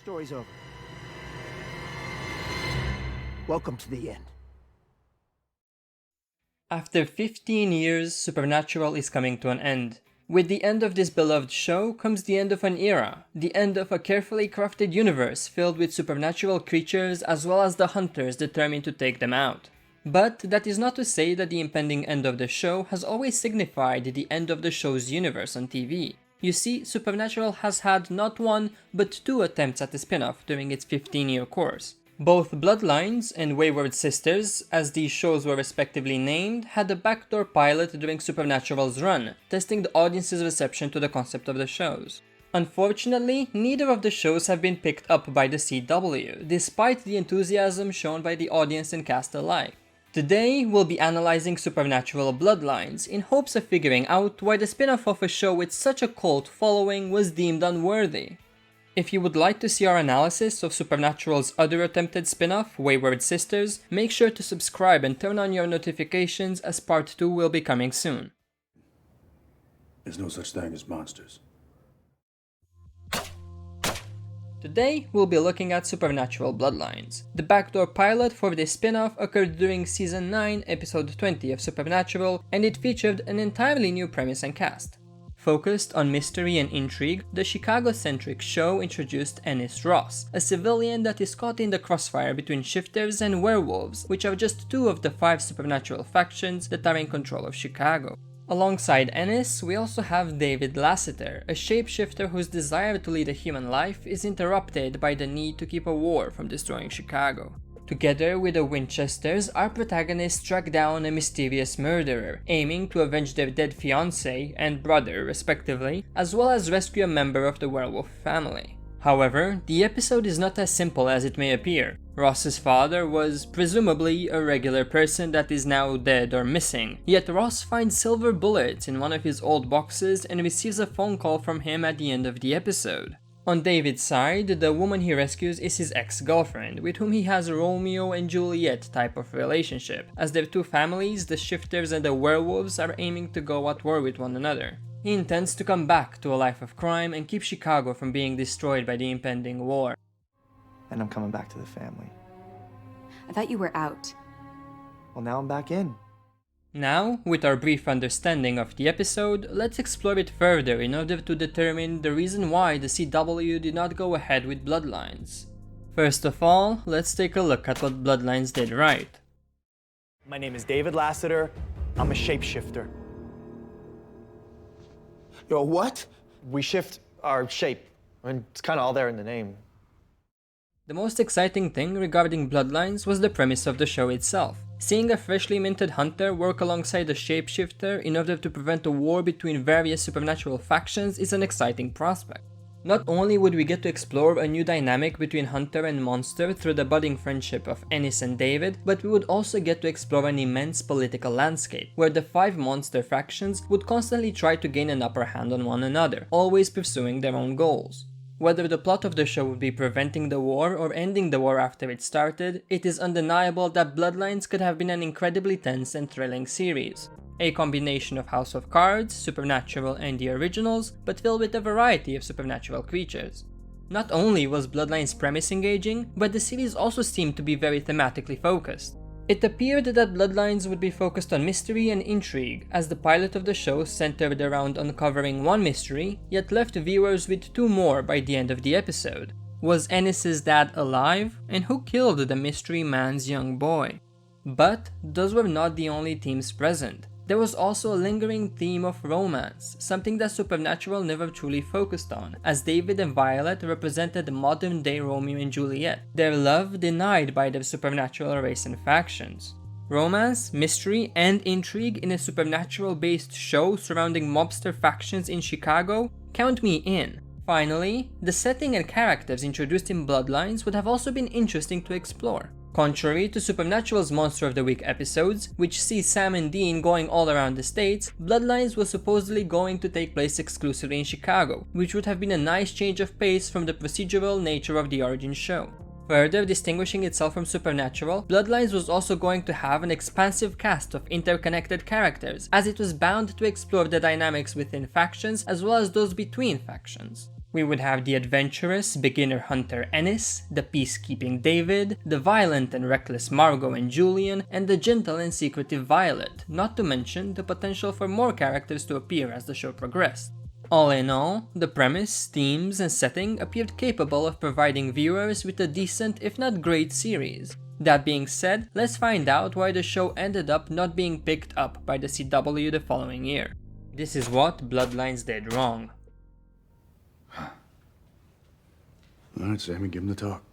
story's over. Welcome to the end. After 15 years, Supernatural is coming to an end. With the end of this beloved show comes the end of an era, the end of a carefully crafted universe filled with supernatural creatures as well as the hunters determined to take them out. But that is not to say that the impending end of the show has always signified the end of the show's universe on TV. You see, Supernatural has had not one, but two attempts at a spin-off during its 15-year course. Both Bloodlines and Wayward Sisters, as these shows were respectively named, had a backdoor pilot during Supernatural's run, testing the audience's reception to the concept of the shows. Unfortunately, neither of the shows have been picked up by the CW, despite the enthusiasm shown by the audience and cast alike. Today, we'll be analyzing Supernatural Bloodlines in hopes of figuring out why the spin-off of a show with such a cult following was deemed unworthy. If you would like to see our analysis of Supernatural's other attempted spin-off, Wayward Sisters, make sure to subscribe and turn on your notifications as part 2 will be coming soon. There's no such thing as monsters. Today, we'll be looking at Supernatural Bloodlines. The backdoor pilot for this spin-off occurred during Season 9, Episode 20 of Supernatural, and it featured an entirely new premise and cast. Focused on mystery and intrigue, the Chicago-centric show introduced Ennis Ross, a civilian that is caught in the crossfire between shifters and werewolves, which are just two of the 5 supernatural factions that are in control of Chicago. Alongside Ennis, we also have David Lassiter, a shapeshifter whose desire to lead a human life is interrupted by the need to keep a war from destroying Chicago. Together with the Winchesters, our protagonists track down a mysterious murderer, aiming to avenge their dead fiancé and brother respectively, as well as rescue a member of the werewolf family. However, the episode is not as simple as it may appear. Ross's father was presumably a regular person that is now dead or missing, yet Ross finds silver bullets in one of his old boxes and receives a phone call from him at the end of the episode. On David's side, the woman he rescues is his ex-girlfriend, with whom he has a Romeo and Juliet type of relationship, as their two families, the shifters and the werewolves, are aiming to go at war with one another. He intends to come back to a life of crime and keep Chicago from being destroyed by the impending war. And I'm coming back to the family. I thought you were out. Well, now I'm back in. Now, with our brief understanding of the episode, let's explore it further in order to determine the reason why the CW did not go ahead with Bloodlines. First of all, let's take a look at what Bloodlines did right. My name is David Lassiter. I'm a shapeshifter. Yo, what? We shift our shape. I mean, it's kind of all there in the name. The most exciting thing regarding Bloodlines was the premise of the show itself. Seeing a freshly minted hunter work alongside a shapeshifter in order to prevent a war between various supernatural factions is an exciting prospect. Not only would we get to explore a new dynamic between hunter and monster through the budding friendship of Ennis and David, but we would also get to explore an immense political landscape, where the 5 monster factions would constantly try to gain an upper hand on one another, always pursuing their own goals. Whether the plot of the show would be preventing the war or ending the war after it started, it is undeniable that Bloodlines could have been an incredibly tense and thrilling series. A combination of House of Cards, Supernatural and the originals, but filled with a variety of supernatural creatures. Not only was Bloodlines' premise engaging, but the series also seemed to be very thematically focused. It appeared that Bloodlines would be focused on mystery and intrigue, as the pilot of the show centered around uncovering one mystery, yet left viewers with 2 more by the end of the episode. Was Ennis's dad alive? And who killed the mystery man's young boy? But those were not the only themes present. There was also a lingering theme of romance, something that Supernatural never truly focused on, as David and Violet represented modern-day Romeo and Juliet, their love denied by their supernatural race and factions. Romance, mystery, and intrigue in a supernatural-based show surrounding mobster factions in Chicago? Count me in. Finally, the setting and characters introduced in Bloodlines would have also been interesting to explore. Contrary to Supernatural's Monster of the Week episodes, which see Sam and Dean going all around the states, Bloodlines was supposedly going to take place exclusively in Chicago, which would have been a nice change of pace from the procedural nature of the origin show. Further distinguishing itself from Supernatural, Bloodlines was also going to have an expansive cast of interconnected characters, as it was bound to explore the dynamics within factions as well as those between factions. We would have the adventurous beginner hunter Ennis, the peacekeeping David, the violent and reckless Margot and Julian, and the gentle and secretive Violet, not to mention the potential for more characters to appear as the show progressed. All in all, the premise, themes, and setting appeared capable of providing viewers with a decent if not great series. That being said, let's find out why the show ended up not being picked up by the CW the following year. This is what Bloodlines did wrong. Alright, Sammy, give him the talk.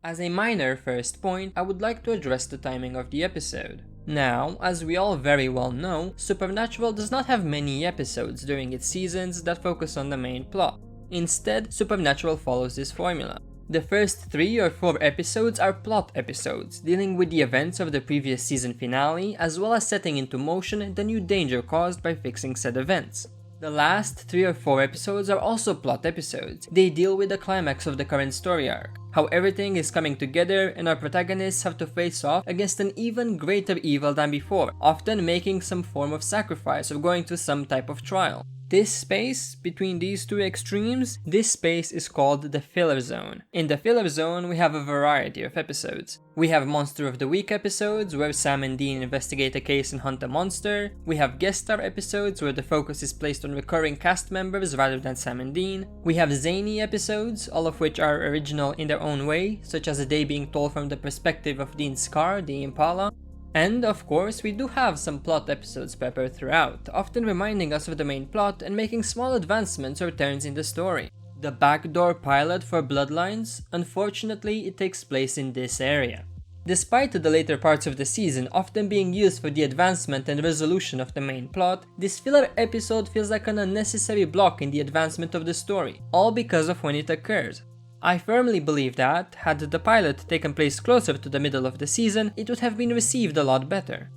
As a minor first point, I would like to address the timing of the episode. Now, as we all very well know, Supernatural does not have many episodes during its seasons that focus on the main plot. Instead, Supernatural follows this formula. The first 3 or 4 episodes are plot episodes, dealing with the events of the previous season finale, as well as setting into motion the new danger caused by fixing said events. The last 3 or 4 episodes are also plot episodes. They deal with the climax of the current story arc, how everything is coming together and our protagonists have to face off against an even greater evil than before, often making some form of sacrifice or going through some type of trial. This space between these two extremes, this space is called the filler zone. In the filler zone, we have a variety of episodes. We have Monster of the Week episodes, where Sam and Dean investigate a case and hunt a monster. We have guest star episodes, where the focus is placed on recurring cast members rather than Sam and Dean. We have zany episodes, all of which are original in their own way, such as a day being told from the perspective of Dean's car, the Impala. And of course, we do have some plot episodes peppered throughout, often reminding us of the main plot and making small advancements or turns in the story. The backdoor pilot for Bloodlines, unfortunately, it takes place in this area. Despite the later parts of the season often being used for the advancement and resolution of the main plot, this filler episode feels like an unnecessary block in the advancement of the story, all because of when it occurs. I firmly believe that, had the pilot taken place closer to the middle of the season, it would have been received a lot better.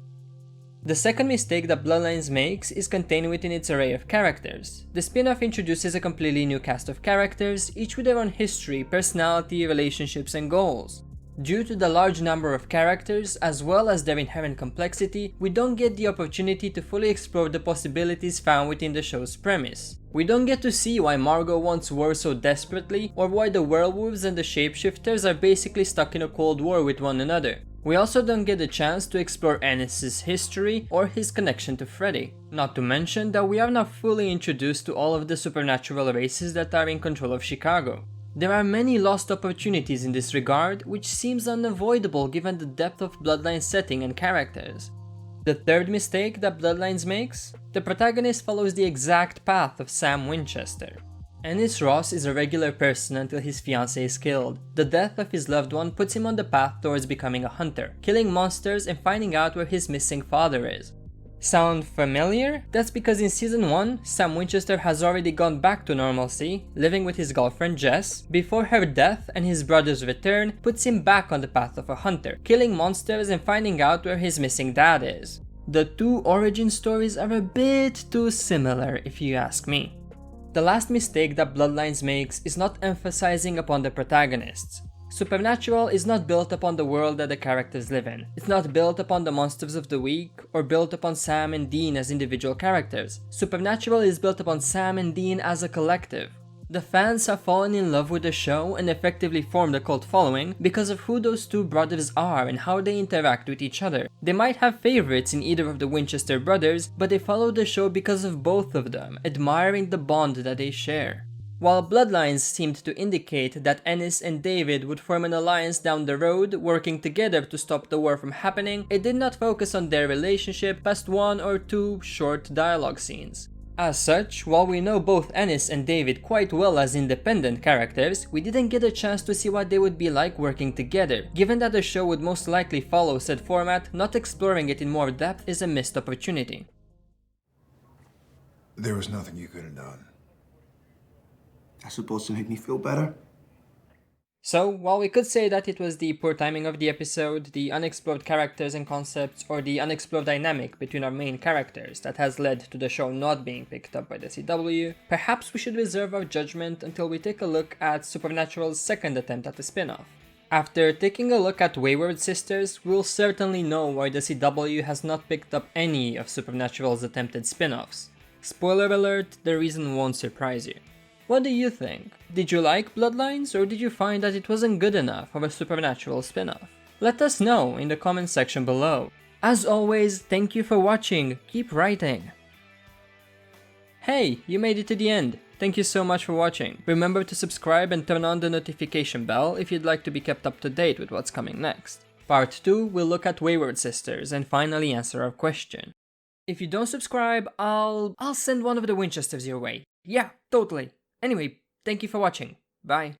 The second mistake that Bloodlines makes is contained within its array of characters. The spin-off introduces a completely new cast of characters, each with their own history, personality, relationships, and goals. Due to the large number of characters, as well as their inherent complexity, we don't get the opportunity to fully explore the possibilities found within the show's premise. We don't get to see why Margot wants war so desperately, or why the werewolves and the shapeshifters are basically stuck in a cold war with one another. We also don't get a chance to explore Ennis's history or his connection to Freddy. Not to mention that we are now fully introduced to all of the supernatural races that are in control of Chicago. There are many lost opportunities in this regard, which seems unavoidable given the depth of Bloodlines setting and characters. The third mistake that Bloodlines makes? The protagonist follows the exact path of Sam Winchester. Ennis Ross is a regular person until his fiancée is killed. The death of his loved one puts him on the path towards becoming a hunter, killing monsters and finding out where his missing father is. Sound familiar? That's because in season 1, Sam Winchester has already gone back to normalcy, living with his girlfriend Jess, before her death and his brother's return puts him back on the path of a hunter, killing monsters and finding out where his missing dad is. The two origin stories are a bit too similar if you ask me. The last mistake that Bloodlines makes is not emphasizing upon the protagonists. Supernatural is not built upon the world that the characters live in. It's not built upon the monsters of the week, or built upon Sam and Dean as individual characters. Supernatural is built upon Sam and Dean as a collective. The fans have fallen in love with the show and effectively formed a cult following because of who those two brothers are and how they interact with each other. They might have favorites in either of the Winchester brothers, but they follow the show because of both of them, admiring the bond that they share. While Bloodlines seemed to indicate that Ennis and David would form an alliance down the road, working together to stop the war from happening, it did not focus on their relationship past 1 or 2 short dialogue scenes. As such, while we know both Ennis and David quite well as independent characters, we didn't get a chance to see what they would be like working together. Given that the show would most likely follow said format, not exploring it in more depth is a missed opportunity. There was nothing you could have done. That's supposed to make me feel better? So, while we could say that it was the poor timing of the episode, the unexplored characters and concepts, or the unexplored dynamic between our main characters that has led to the show not being picked up by the CW, perhaps we should reserve our judgment until we take a look at Supernatural's second attempt at a spin-off. After taking a look at Wayward Sisters, we'll certainly know why the CW has not picked up any of Supernatural's attempted spin-offs. Spoiler alert, the reason won't surprise you. What do you think? Did you like Bloodlines, or did you find that it wasn't good enough of a supernatural spin-off? Let us know in the comment section below. As always, thank you for watching, keep writing! Hey, you made it to the end! Thank you so much for watching. Remember to subscribe and turn on the notification bell if you'd like to be kept up to date with what's coming next. Part 2 will look at Wayward Sisters and finally answer our question. If you don't subscribe, I'll send one of the Winchesters your way. Yeah, totally. Anyway, thank you for watching. Bye.